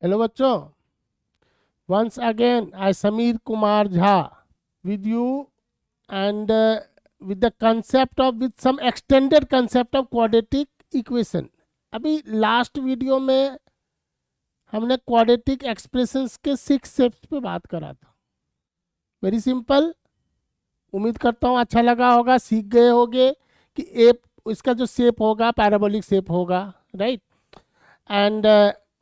Hello बच्चों, once again I Sameer Kumar Jha with you and with the concept of with some extended concept of quadratic equation. अभी last video में हमने quadratic expressions के 6 steps पे बात करा था। वेरी सिंपल, उम्मीद करता हूँ अच्छा लगा होगा, सीख गए होंगे कि इसका जो शेप होगा पैराबोलिक शेप होगा, right. And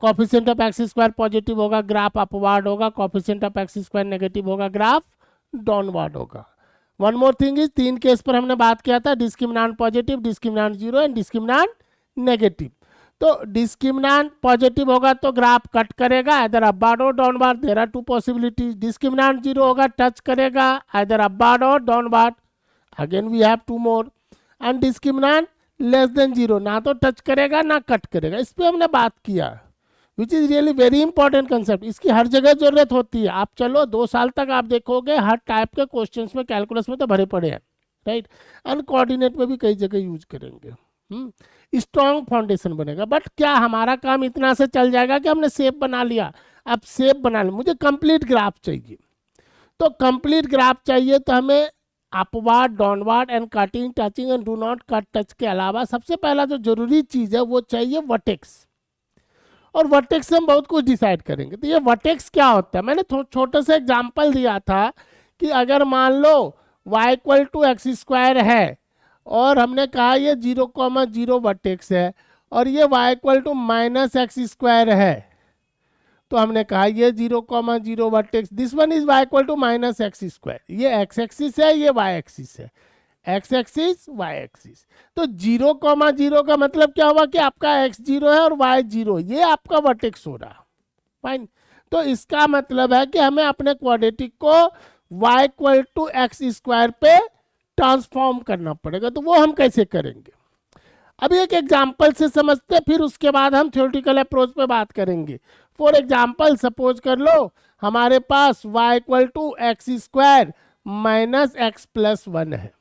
coefficient of x square positive होगा, ग्राफ अपवार्ड होगा, coefficient of x square negative होगा, ग्राफ डाउनवर्ड होगा। One more thing is, 3 case पर हमने बात किया था, discriminant positive, discriminant zero and discriminant negative. तो डिस्क्रिमिनेंट पॉजिटिव होगा तो ग्राफ कट करेगा, इधर अपवार्ड और downward, there are 2 possibilities. Discriminant zero होगा, टच करेगा, इधर अपवार्ड और downward, again we have 2 more. And discriminant less than zero, ना तो टच करेगा ना कट करेगा। इस पर हमने बात किया, which is really very important concept. इसकी हर जगह जरूरत होती है। आप चलो 2 साल तक आप देखोगे हर टाइप के क्वेश्चंस में, कैलकुलस में तो भरे पड़े हैं, राइट। एंड कोऑर्डिनेट में भी कई जगह यूज करेंगे। स्ट्रॉन्ग फाउंडेशन बनेगा। बट क्या हमारा काम इतना से चल जाएगा कि हमने शेप बना लिया? अब शेप बना लिया, मुझे कंप्लीट ग्राफ चाहिए। तो कंप्लीट ग्राफ चाहिए तो हमें upward, downward and cutting, touching and do not cut touch के अलावा सबसे पहला जो जरूरी चीज है वो चाहिए वर्टेक्स। और वर्टेक्स से हम बहुत कुछ डिसाइड करेंगे। तो ये वर्टेक्स क्या होता है, मैंने छोटे से एग्जांपल दिया था कि अगर मान लो y equal to x square है और हमने कहा ये 0,0 वर्टेक्स है, और ये y equal to minus x square है, तो हमने कहा ये 0,0 vertex, this one is y equal to minus x square. ये x एक्सिस है, ये y एक्सिस है, x एक्सिस y एक्सिस। तो 0,0 का मतलब क्या हुआ कि आपका x 0 है और y 0, ये आपका वर्टेक्स हो रहा। फाइन। तो इसका मतलब है कि हमें अपने क्वाड्रेटिक को y equal to x square पे ट्रांसफॉर्म करना पड़ेगा। तो वो हम कैसे करेंगे, अभी एक एग्जाम्पल से समझते, फिर उसके बाद हम थ्योरेटिकल अप्रोच पे बात करेंगे। फॉर एग्जाम्पल सपोज कर लो हमारे पास y equal to x square minus x plus 1 है।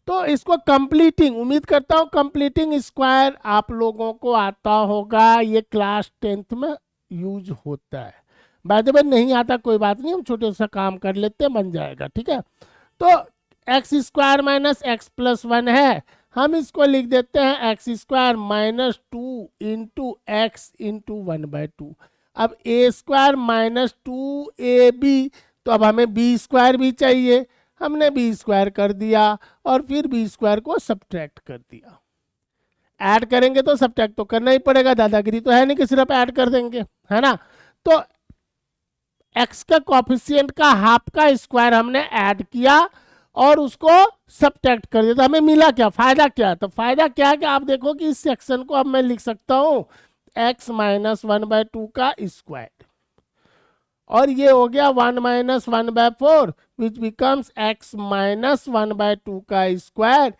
तो इसको कंप्लीटिंग, उम्मीद करता हूं कंप्लीटिंग स्क्वायर आप लोगों को आता होगा, ये क्लास 10th में यूज होता है। बाय द वे नहीं आता कोई बात नहीं, हम छोटे सा काम कर लेते हैं, बन जाएगा, ठीक है। तो x square minus x plus 1 है, हम इसको लिख देते हैं x square minus 2 into x into 1/2। अब ए स्क्वायर माइनस 2ab, तो अब हमें बी स्क्वायर भी चाहिए, हमने बी स्क्वायर कर दिया और फिर बी स्क्वायर को सब्ट्रैक्ट कर दिया। ऐड करेंगे तो सब्ट्रैक्ट तो करना ही पड़ेगा, दादागिरी तो है नहीं कि सिर्फ ऐड कर देंगे, है ना। तो x का कोफिशिएंट का हाफ का स्क्वायर हमने ऐड किया और उसको सब्ट्रैक्ट कर दिया, तो हमें मिला क्या, फायदा क्या? तो फायदा क्या है कि आप देखो कि इस सेक्शन को अब मैं लिख सकता हूं x माइनस 1/2 का स्क्वायर, और ये हो गया 1 minus 1/4 which becomes x minus 1/2 का square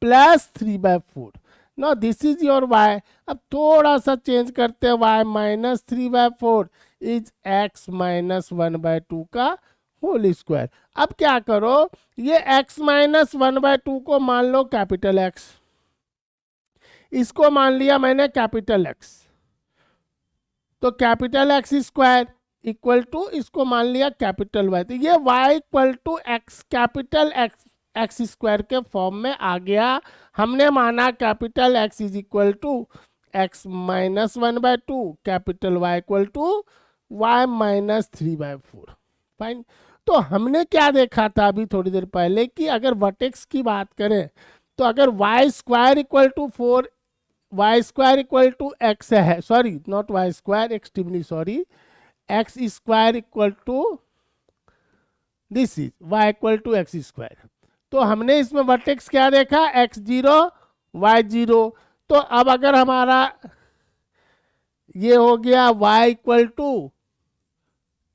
plus 3/4। No this is your y। अब थोड़ा सा चेंज करते हैं, y minus 3/4 is x minus 1/2 का होल स्क्वायर। अब क्या करो, ये x माइनस 1/2 को मान लो कैपिटल X, इसको मान लिया मैंने कैपिटल X, तो capital X square equal to इसको मान लिया कैपिटल Y। तो ये y equal to x capital x square के फॉर्म में आ गया। हमने माना capital X is equal to x minus 1/2, capital Y equal to y minus 3/4। Fine. तो हमने क्या देखा था अभी थोड़ी देर पहले कि अगर वर्टेक्स की बात करें तो अगर y square equal to 4, y square equal to x है, sorry not y square, extremely sorry, x square equal to this is y equal to x square. तो हमने इसमें वर्टेक्स क्या देखा, x 0 y 0। तो अब अगर हमारा ये हो गया y equal to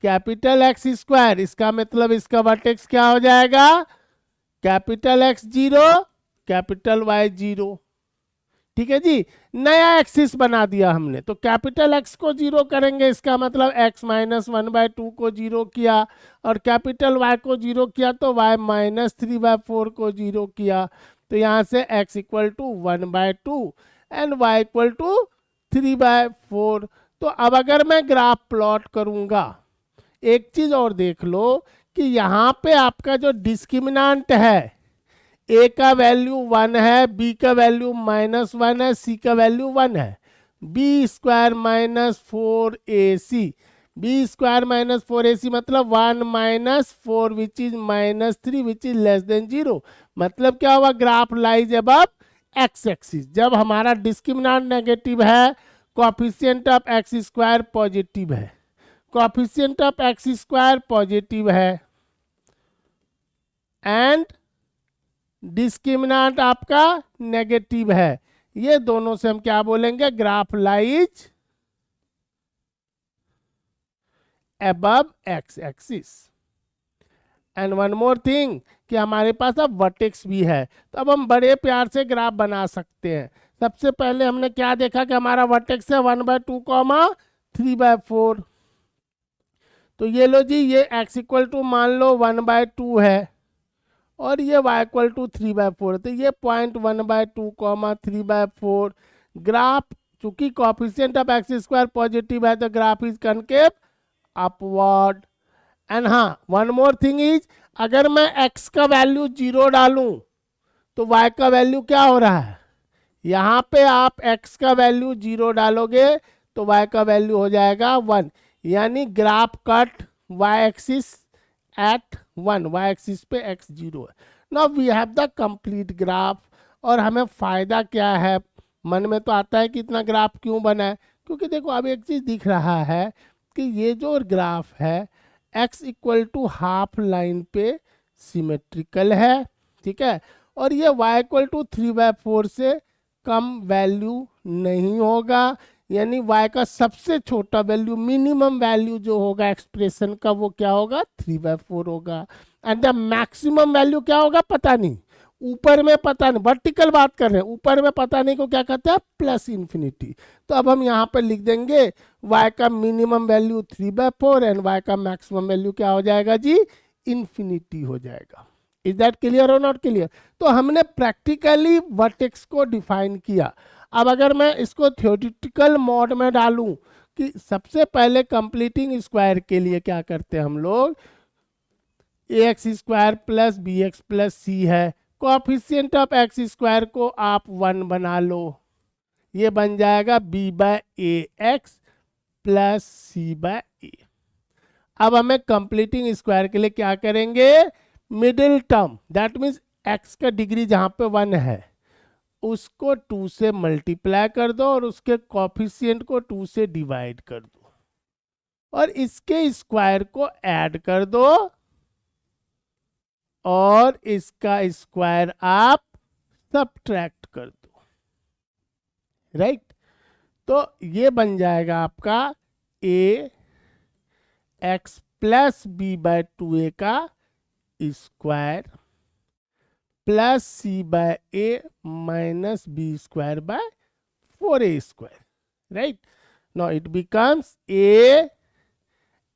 capital x square, इसका मतलब इसका वर्टेक्स क्या हो जाएगा, कैपिटल X 0 कैपिटल Y 0। ठीक है जी, नया एक्सिस बना दिया हमने। तो कैपिटल X को 0 करेंगे, इसका मतलब x माइनस 1/2 को 0 किया, और कैपिटल Y को 0 किया तो y माइनस 3/4 को 0 किया। तो यहाँ से x equal to 1/2 and y equal to 3/4। तो अब अगर मैं ग्राफ प्लॉट करूंगा, एक चीज और देख लो कि यहाँ पे आपका जो डिस्क्रिमिनांट है, ए का वैल्यू 1 है, बी का वैल्यू -1 है, सी का वैल्यू 1 है। B square -4ac, B square -4ac मतलब 1 - 4 which is -3 which is less than 0। मतलब क्या हुआ, graph lies above x axis. जब हमारा डिस्क्रिमिनांट नेगेटिव है, coefficient of x square positive है, coefficient of x square positive है, एंड डिस्क्रिमिनांट आपका नेगेटिव है, ये दोनों से हम क्या बोलेंगे, graph lies above x axis. And one more thing कि हमारे पास अब वर्टेक्स भी है, तो अब हम बड़े प्यार से ग्राफ बना सकते हैं। सबसे पहले हमने क्या देखा कि हमारा वर्टेक्स है 1/2, 3/4। तो ये लो जी, ये x इक्वल टू मान लो 1/2 है और ये y इक्वल टू 3/4। तो ये पॉइंट 1/2, 3/4 ग्राफ, चूंकि coefficient of x square positive है तो graph is concave upward. And हाँ, वन मोर थिंग इज, अगर मैं x का वैल्यू 0 डालूं तो y का वैल्यू क्या हो रहा है, यहाँ पे आप x का वैल्यू 0 डालोगे तो y का वैल्यू हो जाएगा 1, यानी graph cut y axis at 1, y axis पे x 0 है। Now we have the complete graph. और हमें फायदा क्या है, मन में तो आता है कि इतना ग्राफ क्यों बना है, क्योंकि देखो अब एक चीज दिख रहा है कि ये जो ग्राफ है x equal to half line पे सिमेट्रिकल है, ठीक है, और ये y इक्वल टू 3/4 से कम वैल्यू नहीं होगा, यानी y का सबसे छोटा वैल्यू, मिनिमम वैल्यू जो होगा एक्सप्रेशन का, वो क्या होगा, 3/4 होगा। एंड द मैक्सिमम वैल्यू क्या होगा पता नहीं, ऊपर में पता नहीं, वर्टिकल बात कर रहे हैं, ऊपर में पता नहीं को क्या कहते हैं, प्लस इन्फिनिटी। तो अब हम यहाँ पर लिख देंगे y का मिनिमम वैल्यू 3/4 एंड y का मैक्सिमम वैल्यू क्या हो जाएगा जी, इन्फिनिटी हो जाएगा। इज दैट क्लियर और नॉट क्लियर? तो हमने प्रैक्टिकली वर्टेक्स को डिफाइन किया। अब अगर मैं इसको थ्योरेटिकल मोड में डालूं कि सबसे पहले कंप्लीटिंग स्क्वायर के लिए क्या करते हैं हम लोग, ax square plus b x plus c है, कोएफिशिएंट ऑफ एक्स स्क्वायर को आप 1 बना लो, ये बन जाएगा b/ax प्लस c/a। अब हमें कंप्लीटिंग स्क्वायर के लिए क्या करेंगे, middle term, that means x का डिग्री जहां पे 1 है उसको 2 से मल्टीप्लाई कर दो और उसके कोएफिशिएंट को 2 से डिवाइड कर दो और इसके स्क्वायर को ऐड कर दो और इसका स्क्वायर आप सबट्रैक्ट कर दो, राइट। तो ये बन जाएगा आपका a x प्लस b/2a का square plus c/a minus b²/4a square, right. Now it becomes a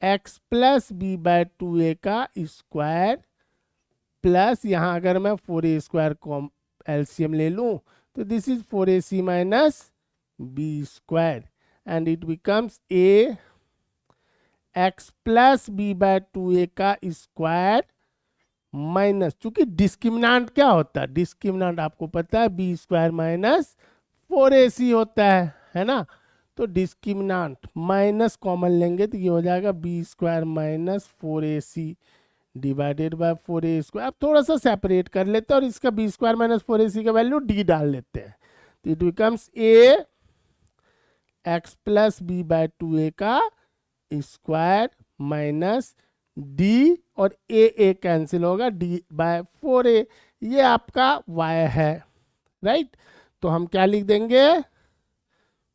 x plus b/2a का स्क्वायर प्लस, यहाँ अगर मैं 4a स्क्वायर को एलसीएम ले लूं तो this is 4ac minus b² and it becomes a x plus b/2a का square minus, चूंकि डिस्क्रिमिनांट क्या होता है, डिस्क्रिमिनांट आपको पता है b² माइनस 4ac होता है ना। तो डिस्क्रिमिनांट माइनस कॉमन लेंगे तो ये हो जाएगा b² minus 4ac divided by 4a²। अब थोड़ा सा सेपरेट कर लेते हैं और इसका b² माइनस 4ac का वैल्यू d डाल लेते हैं, तो it becomes a x plus b/2a का स्क्वायर माइनस d और a कैंसिल होगा d/4a, ये आपका y है, राइट। तो हम क्या लिख देंगे,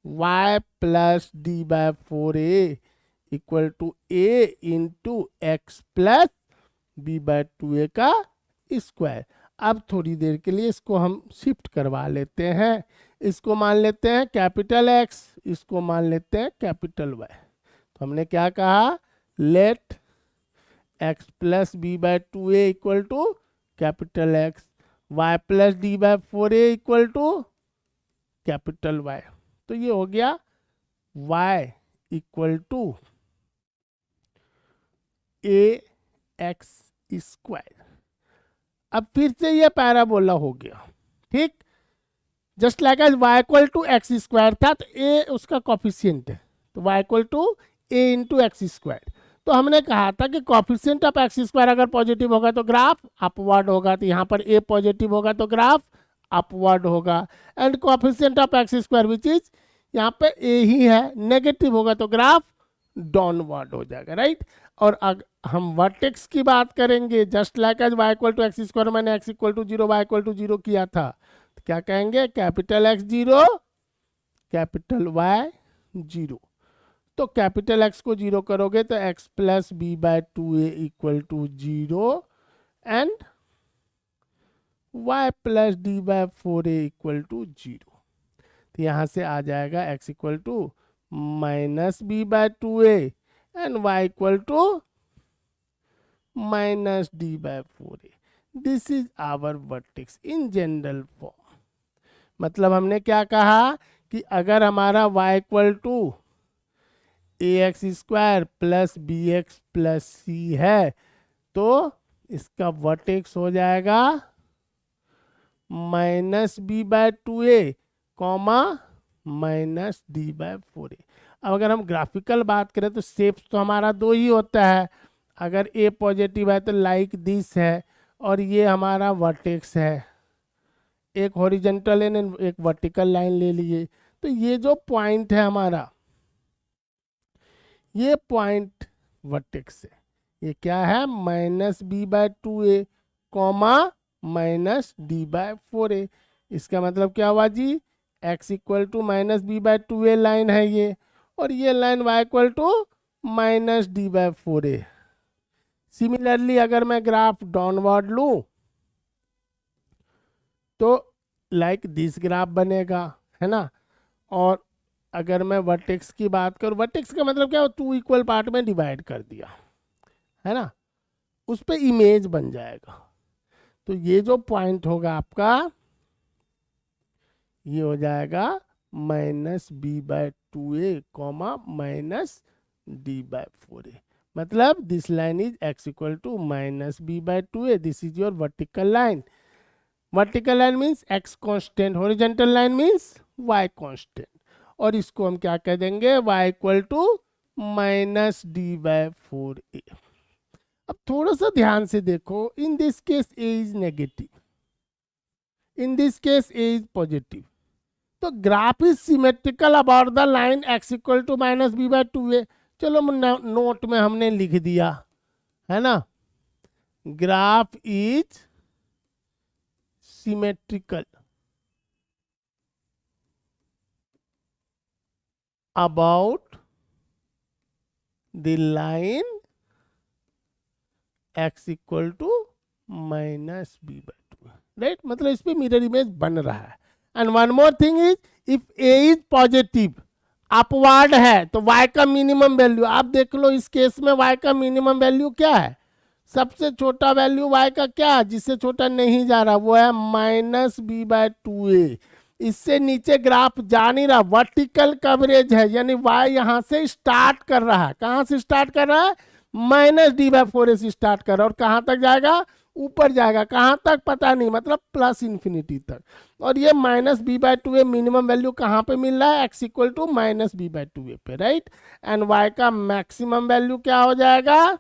y plus d/4a equal to a into x plus b/2a का स्क्वायर। अब थोड़ी देर के लिए इसको हम शिफ्ट करवा लेते हैं, इसको मान लेते हैं कैपिटल x, इसको मान लेते हैं कैपिटल y। तो हमने क्या कहा, let x plus b/2a equal to capital x, y plus d/4a equal to capital y। तो ये हो गया y equal to a x square. अब फिर से ये पैराबोला हो गया, ठीक। Just like as y equal to x square था, तो ए उसका कॉफिशियंट है, तो y equal to a into x square. तो हमने कहा था कि कॉफिशियंट ऑफ एक्स स्क्वायर अगर पॉजिटिव होगा तो ग्राफ अपवर्ड होगा, तो यहाँ पर ए पॉजिटिव होगा तो ग्राफ अपवर्ड होगा। And coefficient of x square which is यहाँ पे ए ही है, नेगेटिव होगा तो ग्राफ डाउनवर्ड हो जाएगा, राइट। और हम वर्टेक्स की बात करेंगे, just like as y equal to x square, मैंने x equal to zero, y equal to zero किया था, तो क्या कहेंगे, capital X zero, capital Y zero. तो कैपिटल X को जीरो करोगे तो x plus b by two a equal to zero and y plus d by four a equal to zero. तो यहाँ से आ जाएगा x equal to minus b by two a and y equal to minus d by four a. This is our vertex in general form. मतलब हमने क्या कहा कि अगर हमारा y equal to a x square plus b x plus c है, तो इसका वर्टेक्स हो जाएगा minus b by two a comma minus d by four a. अब अगर हम ग्राफिकल बात करें तो शेप तो हमारा दो ही होता है, अगर ए पॉजिटिव है तो लाइक दिस है, और ये हमारा वर्टेक्स है, एक हॉरिजेंटल लाइन एक वर्टिकल लाइन ले लिए। तो ये जो पॉइंट है हमारा, ये पॉइंट वर्टेक्स है, ये क्या है, minus b by two a comma minus d by four a. इसका मतलब क्या हुआ जी, x equal to minus b by two a line है ये, और ये line y equal to minus d by four a. Similarly अगर मैं ग्राफ डाउनवर्ड लूं तो लाइक दिस ग्राफ बनेगा, है ना। और अगर मैं वर्टेक्स की बात करूं, वर्टेक्स का मतलब क्या, टू इक्वल पार्ट में डिवाइड कर दिया, है ना, उस पे इमेज बन जाएगा। तो ये जो पॉइंट होगा आपका, ये हो जाएगा minus b by two a comma minus d by four a. मतलब this line is x equal to minus b by two a, this is your vertical line. Vertical line means x constant, horizontal line means y constant, और इसको हम क्या कह देंगे, y equal to minus d by four a. अब थोड़ा सा ध्यान से देखो, in this case a is negative, in this case a is positive, तो graph is symmetrical about the line x equal to minus b by two a. चलो note में हमने लिख दिया, है ना, graph is symmetrical about the line x equal to minus b by two, right. मतलब इस पे मिरर इमेज बन रहा है। And one more thing is, if a is positive upward है तो y का मिनिमम वैल्यू, आप देख लो इस केस में y का मिनिमम वैल्यू क्या है, सबसे छोटा वैल्यू y का क्या है, जिससे छोटा नहीं जा रहा, वो है माइनस बी बाय टू ए। इससे नीचे ग्राफ जा नहीं रहा, वर्टिकल कवरेज है, यानी y यहाँ से स्टार्ट कर रहा है, कहाँ से स्टार्ट कर रहा है, माइनस डी बाय फोर ए से स्टार्ट कर रहा है, और कहाँ तक जाएगा, ऊपर जाएगा, कहाँ तक पता नहीं, मतलब प्लस इन्फिनिटी तक। और ये minus b by two a minimum value कहाँ पे मिल रहा है, x equal to minus b by two a पे, राइट। एंड y का मैक्सिमम वैल्यू क्या हो जाएगा,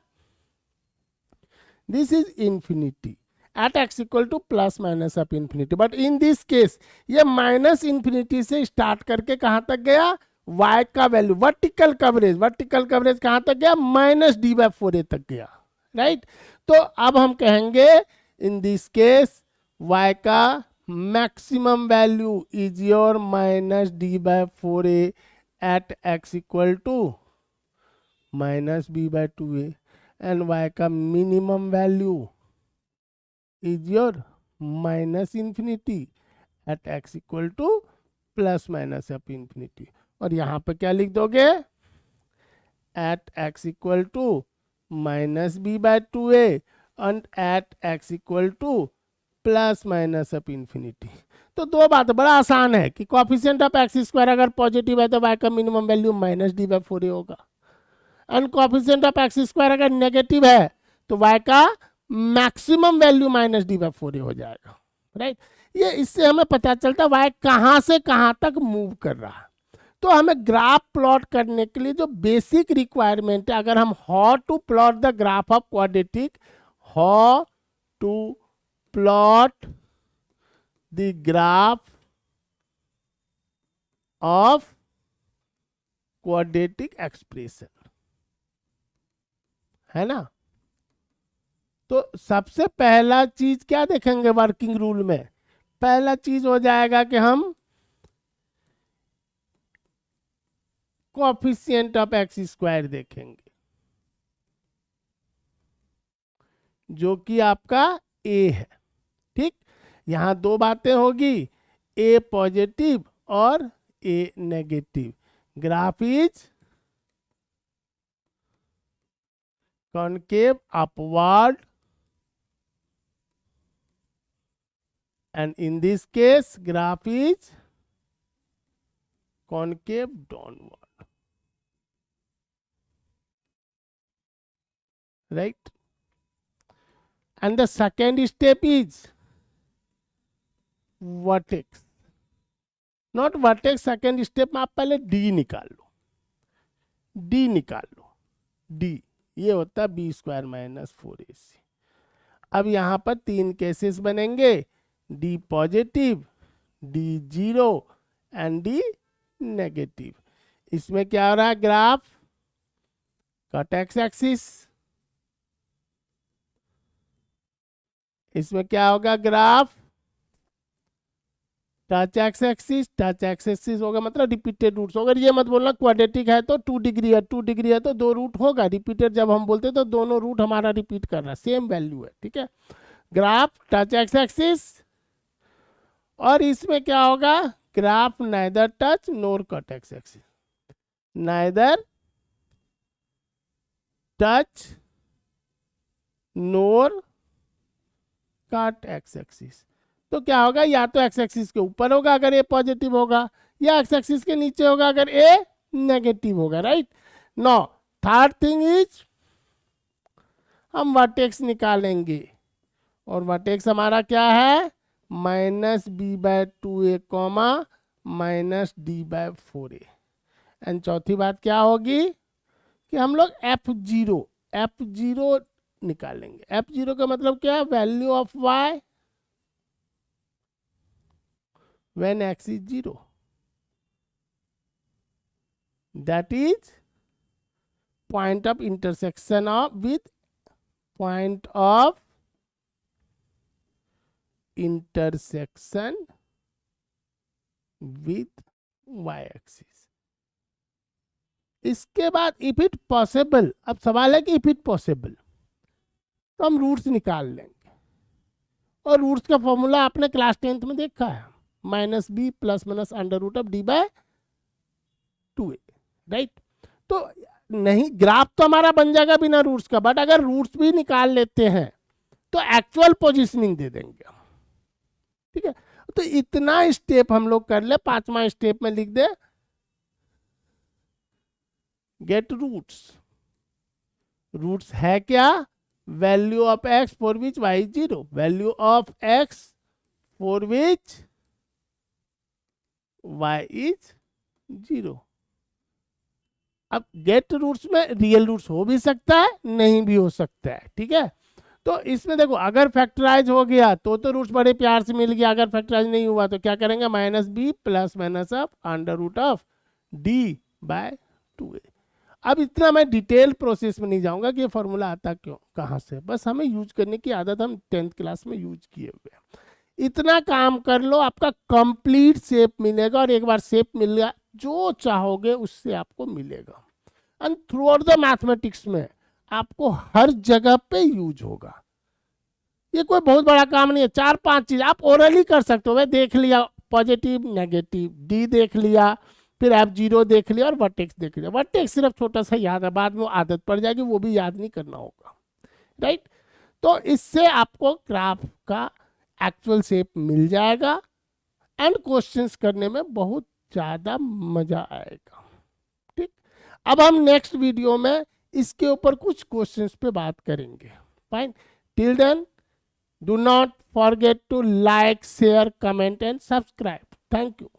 this is infinity at x equal to plus minus of infinity. But in this case ये माइनस इंफिनिटी से स्टार्ट करके कहाँ तक गया, y का वैल्यू वर्टिकल कवरेज कहाँ तक गया, minus d by four a तक गया, राइट। तो अब हम कहेंगे इन दिस केस y का maximum value is your minus d by four a at x equal to minus b by two a, and y का minimum value is your minus infinity at x equal to plus minus of infinity. और यहाँ पे क्या लिख दोगे, at x equal to minus b by two a and at x equal to plus minus of infinity. तो दो बात बड़ा आसान है कि कोएफिशिएंट ऑफ एक्स स्क्वायर अगर पॉजिटिव है तो वाई का minimum value minus d by four होगा, and coefficient of x square अगर नेगेटिव है तो वाई का maximum value minus d by four हो जाएगा, राइट। ये इससे हमें पता चलता है वाई कहाँ से कहाँ तक मूव कर रहा है। तो हमें ग्राफ प्लॉट करने के लिए जो बेसिक रिक्वायरमेंट है, अगर हम how to plot the graph of quadratic, how to plot the graph of quadratic expression, है ना। तो सबसे पहला चीज क्या देखेंगे वर्किंग रूल में, पहला चीज हो जाएगा कि हम कोएफिशिएंट ऑफ एक्स स्क्वायर देखेंगे, जो कि आपका ए है, ठीक। यहां दो बातें होगी, ए पॉजिटिव और a negative. Graph is concave upward, and in this case graph is concave downward, right. And the second step is vertex, not vertex, second step में आप पहले d निकाल लो, d निकाल लो, d ये होता है बी स्क्वायर माइनस फोर ए सी। अब यहाँ पर तीन केसेस बनेंगे, D positive, D zero and D negative. इसमें क्या हो रहा है, ग्राफ कट एक्स एक्सिस, इसमें क्या होगा graph touch x axis, touch x axis होगा मतलब रिपीटेड रूट्स होगा। ये मत बोलना क्वाड्रेटिक है तो 2 डिग्री है, 2 डिग्री है तो 2 रूट होगा, रिपीटेड जब हम बोलते हैं तो दोनों रूट हमारा रिपीट कर रहा है, सेम वैल्यू है, ठीक है। ग्राफ टच एक्स एक्सिस, और इसमें क्या होगा graph neither touch nor cut x axis, neither touch nor cut x axis. तो क्या होगा, या तो एक्स एक्सिस के ऊपर होगा अगर ए पॉजिटिव होगा, या एक्स एक्सिस के नीचे होगा अगर ए नेगेटिव होगा, right. No third thing is हम वर्टेक्स निकालेंगे, और वर्टेक्स हमारा क्या है minus b by two a comma minus d by four a. And चौथी बात क्या होगी कि हम लोग एफ जीरो निकालेंगे। एफ जीरो का मतलब क्या है, value of y when x is 0, that is point of intersection of with point of intersection with y axis। इसके बाद इफ इट पॉसिबल, अब सवाल है कि इफ इट पॉसिबल तो हम रूट्स निकाल लेंगे, और रूट्स का फॉर्मूला आपने क्लास 10th में देखा है, minus b plus minus under root of d by two a, right. तो नहीं ग्राफ तो हमारा बन जाएगा बिना रूट्स का, बट अगर रूट्स भी निकाल लेते हैं तो एक्चुअल पोजीशनिंग दे देंगे, ठीक है। तो इतना स्टेप हम लोग कर ले, पांचवा स्टेप में लिख दे गेट रूट्स। रूट्स है क्या, value of x for which y zero, value of x for which y is 0। अब गेट रूट्स में रियल रूट्स हो भी सकता है, नहीं भी हो सकता है, ठीक है। तो इसमें देखो अगर फैक्टराइज हो गया तो रूट्स बड़े प्यार से मिल गया, अगर फैक्टराइज नहीं हुआ तो क्या करेंगे minus b plus minus of under root of d by two a. अब इतना मैं डिटेल प्रोसेस में नहीं जाऊंगा कि ये फॉर्मूला आता क्यों कहाँ से, बस हमें यूज करने की आदत हम 10th क्लास में यूज किए हुए हैं। इतना काम कर लो, आपका कंप्लीट शेप मिलेगा, और एक बार शेप मिल गया जो चाहोगे उससे आपको मिलेगा। And through out the mathematics में आपको हर जगह पे यूज होगा। ये कोई बहुत बड़ा काम नहीं है, 4-5 चीज आप ओरली कर सकते हो। देख लिया पॉजिटिव नेगेटिव, डी देख लिया, फिर एफ जीरो देख लिया, और वर्टेक्स देख लिया। वर्टेक्स सिर्फ छोटा सा याद है, बाद में आदत पड़ जाएगी, वो भी याद नहीं करना होगा, राइट। तो इससे आपको ग्राफ का एक्चुअल शेप मिल जाएगा, एंड क्वेश्चंस करने में बहुत ज़्यादा मज़ा आएगा। ठीक, अब हम नेक्स्ट वीडियो में इसके ऊपर कुछ क्वेश्चंस पे बात करेंगे। Fine, till then do not forget to like, share, comment and subscribe. Thank you.